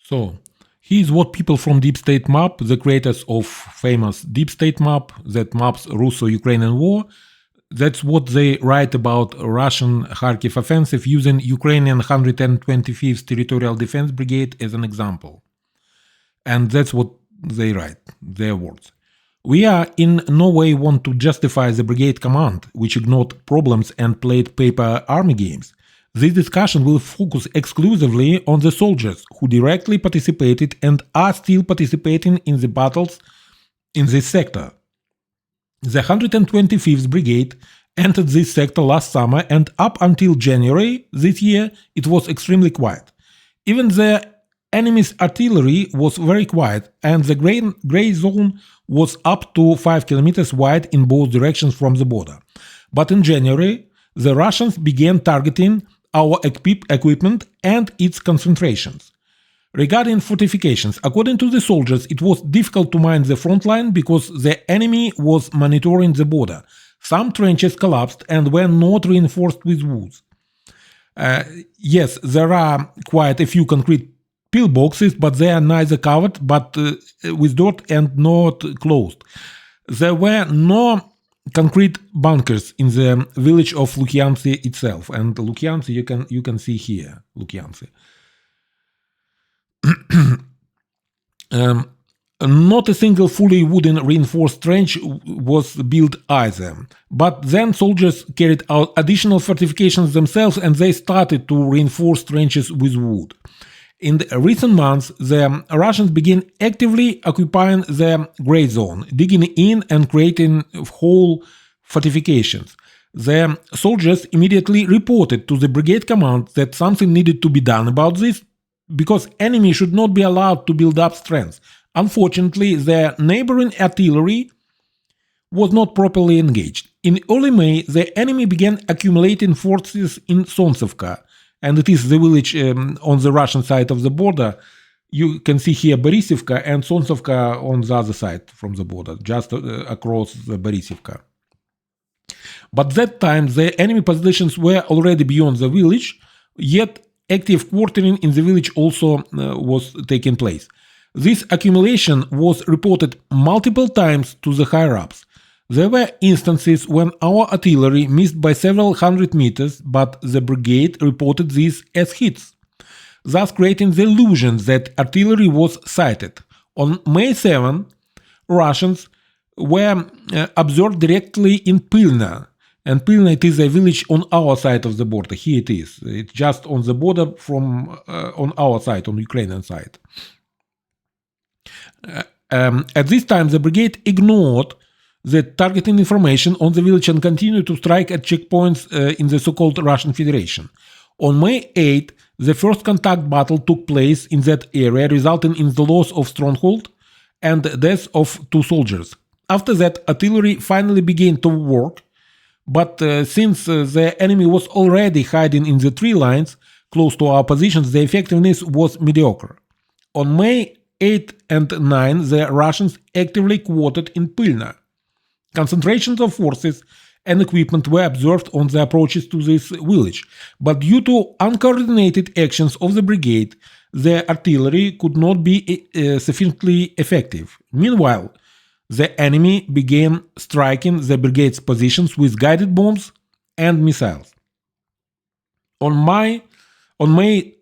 So, here's what people from Deep State Map, the creators of famous Deep State Map that maps Russo-Ukrainian war, that's what they write about Russian Kharkiv offensive using Ukrainian 125th Territorial Defense Brigade as an example. And that's what they write, their words. We are in no way want to justify the brigade command, which ignored problems and played paper army games. This discussion will focus exclusively on the soldiers who directly participated and are still participating in the battles in this sector. The 125th Brigade entered this sector last summer, and up until January this year, it was extremely quiet. Even the enemy's artillery was very quiet, and the gray zone was up to 5 kilometers wide in both directions from the border. But in January, the Russians began targeting our equipment and its concentrations. Regarding fortifications, according to the soldiers, it was difficult to mine the front line because the enemy was monitoring the border. Some trenches collapsed and were not reinforced with woods. Yes, there are quite a few concrete pillboxes, but they are neither covered but with dirt and not closed. There were no concrete bunkers in the village of Lukyantsy itself, and Lukyantsy you can see here, Lukyantsy. Not a single fully wooden reinforced trench was built either. But then soldiers carried out additional fortifications themselves, and they started to reinforce trenches with wood. In the recent months, the Russians began actively occupying the gray zone, digging in and creating whole fortifications. The soldiers immediately reported to the brigade command that something needed to be done about this, because enemy should not be allowed to build up strength. Unfortunately, their neighboring artillery was not properly engaged. In early May, the enemy began accumulating forces in Solntsevka, and it is the village on the Russian side of the border. You can see here Borisivka and Solntsevka on the other side from the border, just across the Borisivka. But that time, the enemy positions were already beyond the village, yet active quartering in the village also was taking place. This accumulation was reported multiple times to the higher-ups. There were instances when our artillery missed by several hundred meters, but the brigade reported these as hits, thus creating the illusion that artillery was sighted. On May 7, Russians were observed directly in Pilna, and Pilna it is a village on our side of the border. Here it is. It's just on the border from on our side, on the Ukrainian side. At this time, the brigade ignored the targeting information on the village and continued to strike at checkpoints in the so-called Russian Federation. On May 8, the first contact battle took place in that area, resulting in the loss of stronghold and death of 2 soldiers. After that, artillery finally began to work, but since the enemy was already hiding in the tree lines close to our positions, the effectiveness was mediocre. On May 8 and 9, the Russians actively quartered in Pilna. Concentrations of forces and equipment were observed on the approaches to this village, but due to uncoordinated actions of the brigade, the artillery could not be sufficiently effective. Meanwhile, the enemy began striking the brigade's positions with guided bombs and missiles. On May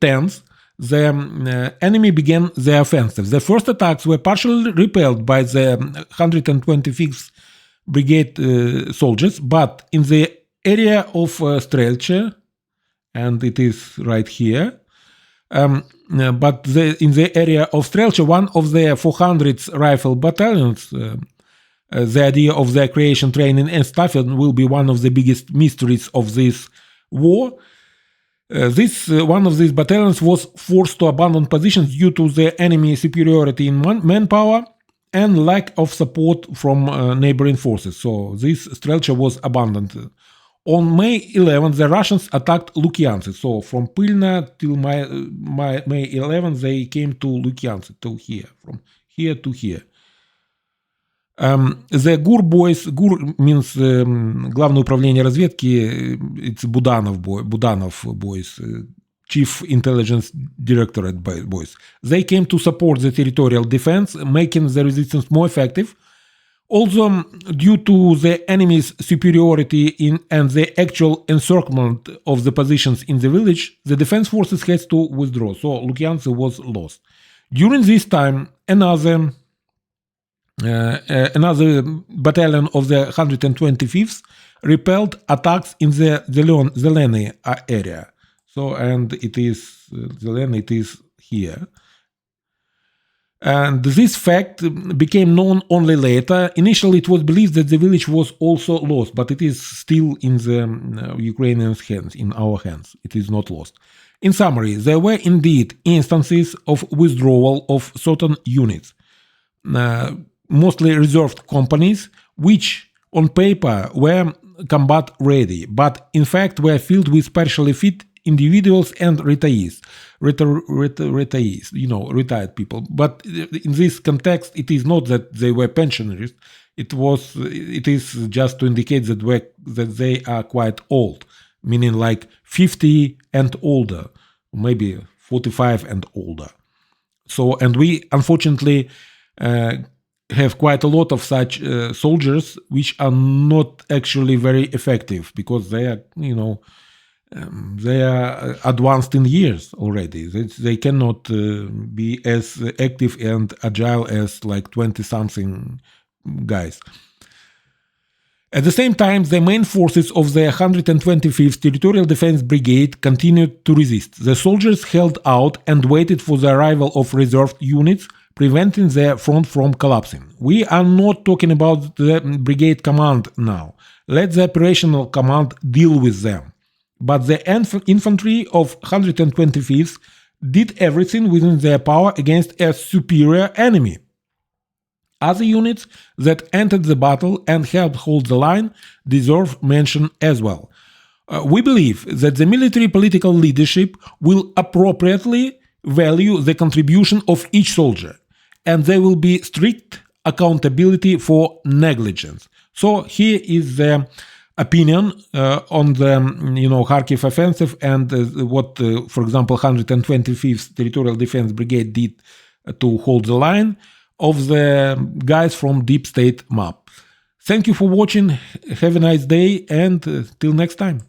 10th, the enemy began the offensive. The first attacks were partially repelled by the 125th Brigade soldiers, but in the area of Strelche, and it is right here, in the area of Strelche, one of the 400th Rifle battalions, the idea of their creation, training, and staffing will be one of the biggest mysteries of this war. One of these battalions was forced to abandon positions due to the enemy superiority in manpower and lack of support from neighboring forces. So this Strelcha was abandoned. On May 11, the Russians attacked Lukyantsy. So from Pilna till May 11, they came to Lukyantsy, till here, from here to here. The GUR boys, GUR means Главное управление разведки, it's Budanov boys. Chief Intelligence Directorate boys. They came to support the territorial defense, making the resistance more effective. Also, due to the enemy's superiority and the actual encirclement of the positions in the village, the defense forces had to withdraw, so Lukyansk was lost. During this time, another battalion of the 125th repelled attacks in the Zeleny area. So, and it is Zeleny, it is here. And this fact became known only later. Initially, it was believed that the village was also lost, but it is still in the Ukrainians' hands, in our hands. It is not lost. In summary, there were indeed instances of withdrawal of certain units, mostly reserved companies, which on paper were combat ready, but in fact were filled with partially fit individuals and retirees, retired people. But in this context, it is not that they were pensioners. It is just to indicate that they are quite old, meaning like 50 and older, maybe 45 and older. So, and we unfortunately have quite a lot of such soldiers, which are not actually very effective because they are, they are advanced in years already. They cannot be as active and agile as like 20-something guys. At the same time, the main forces of the 125th Territorial Defense Brigade continued to resist. The soldiers held out and waited for the arrival of reserved units, preventing the front from collapsing. We are not talking about the brigade command now. Let the operational command deal with them. But the infantry of 125th did everything within their power against a superior enemy. Other units that entered the battle and helped hold the line deserve mention as well. We believe that the military political leadership will appropriately value the contribution of each soldier, and there will be strict accountability for negligence. So here is the opinion on the Kharkiv offensive and what, for example, 125th Territorial Defense Brigade did to hold the line of the guys from Deep State map. Thank you for watching. Have a nice day, and till next time.